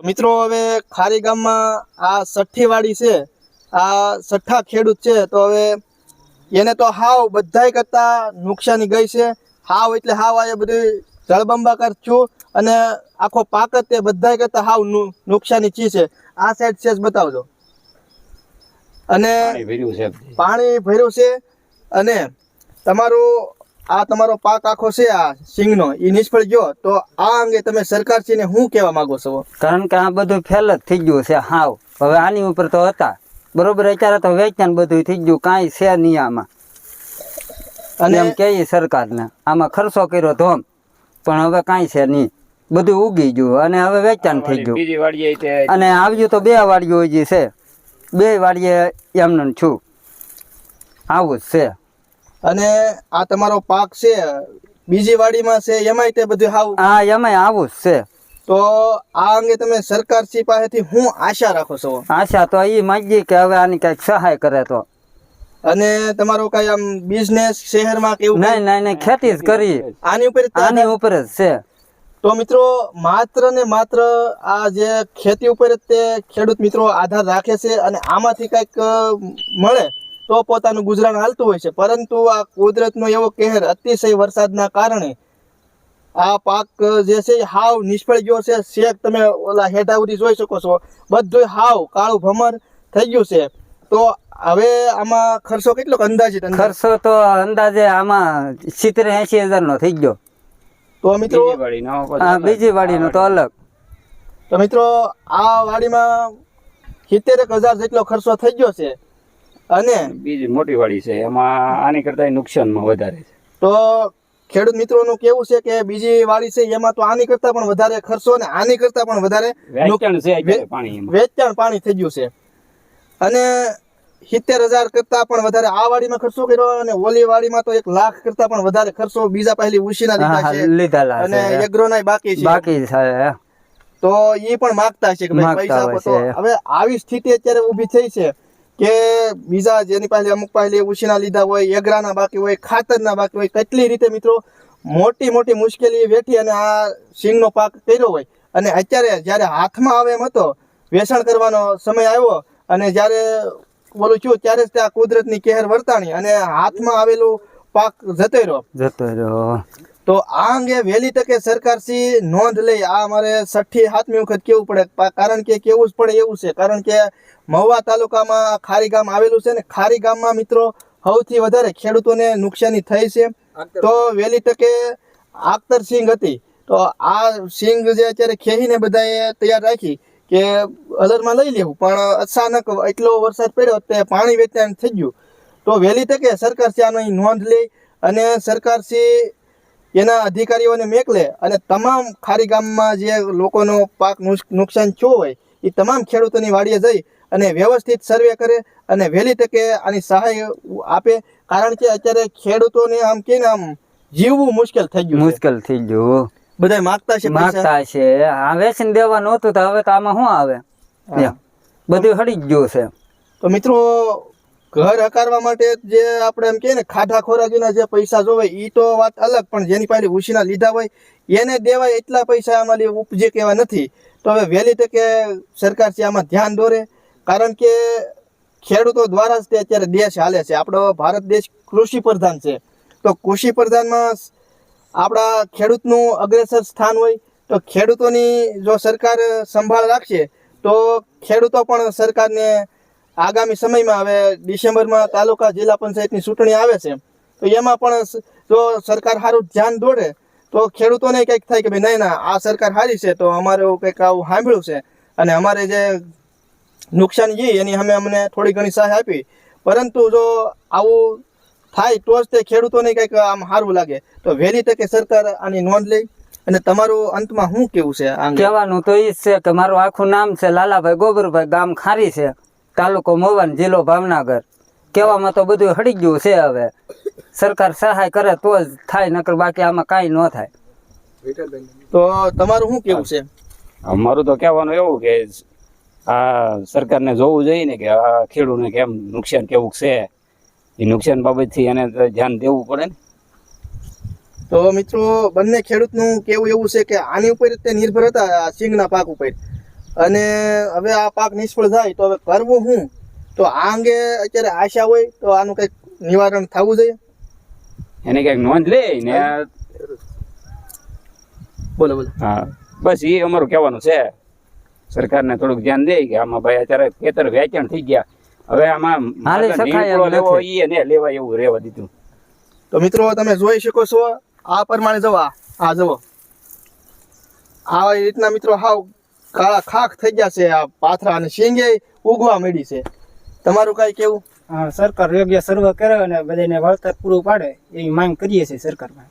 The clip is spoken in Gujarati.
મિત્રો હવે ખારી ગામમાં આ સઠ્ઠી વાડી છે, આ સઠ્ઠા ખેડૂત છે, તો હવે એને તો હાવ બધાય કરતા નુકસાની ગઈ છે. હાવ એટલે હાવ આ બધું જળબંબાકાર થયું અને આખો પાક જ તે બધાય કરતા હાવ નુકસાની ચી છે. આ સાઈડ છે બતાવજો. અને પાણી ભર્યું છે અને તમારો પાક આખો છે આ સિંગનો એ નિષ્ફળ ગયો. તો આ અંગે તમે સરકારશ્રીને શું કહેવા માંગો છો? કારણ કે આ બધું ફેલ જ થઈ ગયું છે હાવ. હવે આની ઉપર તો હતા બરોબર, અત્યારે તો વેચાણ બધું થઈ ગયું, કાંઈ છે નહીં આમાં. અને એમ કહીએ સરકારને આમાં ખર્ચો કર્યો ધોમ, પણ હવે કાંઈ છે નહીં, બધું ઉગી ગયું અને હવે વેચાણ થઈ ગયું. અને આવ્યું તો 2 વાડીઓ હજી છે, 2 વાડીએ એમને છું, આવું જ છે. અને આ તમારો પાક છે બીજી વાડીમાં છે, એમાંય તે બધું હાવ? હા, એમાંય આવું જ છે. તો આ અંગે તમે સરકારશ્રી પાસેથી શું આશા રાખો છો? આશા તો એ માંગીએ કે હવે આની કઈક સહાય કરે તો. અને તમારો કઈ આમ બિઝનેસ શહેરમાં કેવું? નહીં, ખેતી જ કરી, આની ઉપર જ છે. તો મિત્રો માત્ર ને માત્ર આ જે ખેતી ઉપર જ તે ખેડૂત મિત્રો આધાર રાખે છે અને આમાંથી કંઈક મળે તો પોતાનું ગુજરાન હાલતું હોય છે. પરંતુ આ કુદરતનો એવો કહેર, અતિશય વરસાદના કારણે આ પાક જે છે હાવ નિષ્ફળ ગયો છે. શેક તમે ઓલા હેઠા સુધી જોઈ શકો છો, બધું હાવ કાળું ભમર થઈ ગયું છે. તો હવે આમાં ખર્ચો કેટલો અંદાજિત? ખર્ચો તો અંદાજે આમાં 70-80 હજાર નો થઈ ગયો. તો મિત્રો બીજી વાડીનો તો અલગ. તો મિત્રો આ વાડીમાં 70,000 જેટલો ખર્ચો થઈ ગયો છે અને બીજી મોટી વાડી છે એમાં આની કરતા નુકસાનમાં વધારે છે. તો ખેડૂત મિત્રોનું કેવું છે કે બીજી વાડી છે એમાં તો આની કરતા પણ વધારે ખર્ચો અને આની કરતા પણ વધારે વેચાણ પાણી થઈ ગયું છે. અને 70,000 કરતા પણ વધારે આ વાડીમાં ખર્ચો કર્યો અને ઓલી વાડીમાં તો 1 લાખ કરતા પણ વધારે ખર્ચો બીજા પહેલી ઉશીના લીધા છે અને એગ્રોના બાકી છે. તો એ પણ માંગતા છે કે ભાઈ પૈસા આપો. તો હવે આવી સ્થિતિ અત્યારે ઊભી થઈ છે કે બીજા જેની પાસે અમુક પાસે ઉશીના લીધા હોય, એગરાના બાકી હોય, ખાતરના બાકી હોય, કેટલી રીતે મિત્રો મોટી મોટી મુશ્કેલી વેઠી અને આ સિંગનો પાક કર્યો હોય અને અત્યારે જ્યારે હાથમાં આવે એમ હતો, વેચાણ કરવાનો સમય આવ્યો અને જ્યારે બોલું છું ત્યારે જ ત્યાં કુદરતની કહેર વર્તાણી અને હાથમાં આવેલું પાક જતો રહ્યો. તો આ અંગે વહેલી તકે સરકારશ્રી નોંધ લઈ. આ અમારે 6ઠી-7મી વખત કેવું પડે, કારણ કે કેવું જ પડે એવું છે. કારણ કે મહુવા તાલુકામાં ખારી ગામ આવેલું છે ને ખારી ગામમાં મિત્રો સૌથી વધારે ખેડૂતોને નુકસાની થઈ છે. તો વહેલી તકે આખતર સિંગ હતી, તો આ સિંગ જે અત્યારે ખેહીને બધાએ તૈયાર રાખી કે અલરમાં લઈ લેવું, પણ અચાનક એટલો વરસાદ પડ્યો તે પાણી વેચાણ થઈ ગયું. તો વહેલી તકે સરકારશ્રી આની નોંધ લે અને સરકારશ્રી એના અધિકારીઓને મેકલે અને તમામ ખારી ગામમાં જે લોકોનો પાક નુકસાન થયો હોય એ તમામ ખેડૂતોની વાડીએ જઈ અને વ્યવસ્થિત સર્વે કરે અને વહેલી તકે આની સહાય આપે. કારણ કે અત્યારે ખેડૂતોને આમ કે આમ જીવવું મુશ્કેલ થઈ ગયું. બધા માગતા છે આ વેચીને દેવાનું હતું તો હવે તો આમાં શું આવે, બધું હળી જ ગયું છે. તો મિત્રો ઘર હકારવા માટે જે આપણે એમ કે ને ખાધા ખોરાકીના જે પૈસા જોવે એ તો વાત અલગ, પણ જેની પાસે ઉછીના લીધા હોય એને દેવાય એટલા પૈસા આમાં ઉપજે કેવા નથી. તો હવે વહેલી તકે સરકાર છે આમાં ધ્યાન દોરે. કારણ કે ખેડૂતો દ્વારા જ તે અત્યારે દેશ હાલે છે. આપણો ભારત દેશ કૃષિ પ્રધાન છે. તો કૃષિ પ્રધાનમાં આપણા ખેડૂતનું અગ્રેસર સ્થાન હોય. તો ખેડૂતોની જો સરકાર સંભાળ રાખશે તો ખેડૂતો પણ સરકારને આગામી સમયમાં હવે ડિસેમ્બરમાં તાલુકા જિલ્લા પંચાયતની ચૂંટણી આવે છે, તો એમાં પણ જો સરકાર સારું ધ્યાન દોરે તો ખેડૂતોને કંઈક થાય કે ભાઈ નહીં ના આ સરકાર સારી છે તો અમારે કંઈક આવું સાંભળ્યું છે અને અમારે જે નુકસાન ગઈ એની અમે અમને થોડી ઘણી સહાય આપી. પરંતુ જો આવું થાય તો જ તે ખેડૂતોને કંઈક આમ સારું લાગે. તો વહેલી તકે સરકાર આની નોંધ લે. અને તમારું અંતમાં શું કેવું છે? કહેવાનું તો એ જ છે કે મારું આખું નામ છે લાલાભાઈ ગોબરભાઈ, ગામ ખારી છે, તાલુકો મહુવા, જિલ્લો ભાવનગર. કહેવામાં તો બધું હળી ગયું છે. હવે સરકાર સહાય કરે તો જ થાય, નકર બાકી આમાં કાંઈ ન થાય. તો તમારું શું કેવું છે? અમારું તો કહેવાનું એવું કે આ સરકારને જોવું જોઈએ ને કે આ ખેડૂતને કેમ નુકસાન કેવું છે, એ નુકસાન બાબતથી એને ધ્યાન દેવું પડે ને. તો મિત્રો બંને ખેડૂતનું કેવું એવું છે કે આની ઉપર તે નિર્ભર હતા સિંગના પાક ઉપર, અને હવે આ પાક નિષ્ફળ જાય તો હવે કરવું શું? તો આ અંગે અત્યારે આશા હોય તો આનું કંઈક નિવારણ થવું જોઈએ. એની કઈક નોંધ લે ને. બોલો બોલો. હા, બસ એ અમારું કહેવાનું છે. સરકારને થોડુંક ધ્યાન દે કે આમાં ભાઈ અત્યારે ખેતર વેચાણ થઈ ગયા, હવે આમાં હાલે શકાય એમ લેવો નથી. ઈ ને લેવાય એવું રહેવા દીધું. તો મિત્રો તમે જોઈ શકો છો આ પ્રમાણે જવો, આ જવો આ રીતના મિત્રો હાવ કાળા ખાખ થઈ ગયા છે આ પાથરા, અને શીંગે ઉગવા માંડી છે. તમારું કઈ કેવું? હા, સરકાર યોગ્ય સર્વે કરે અને બધાને વળતર પૂરું પાડે એવી માંગ કરીએ છીએ સરકારમાં.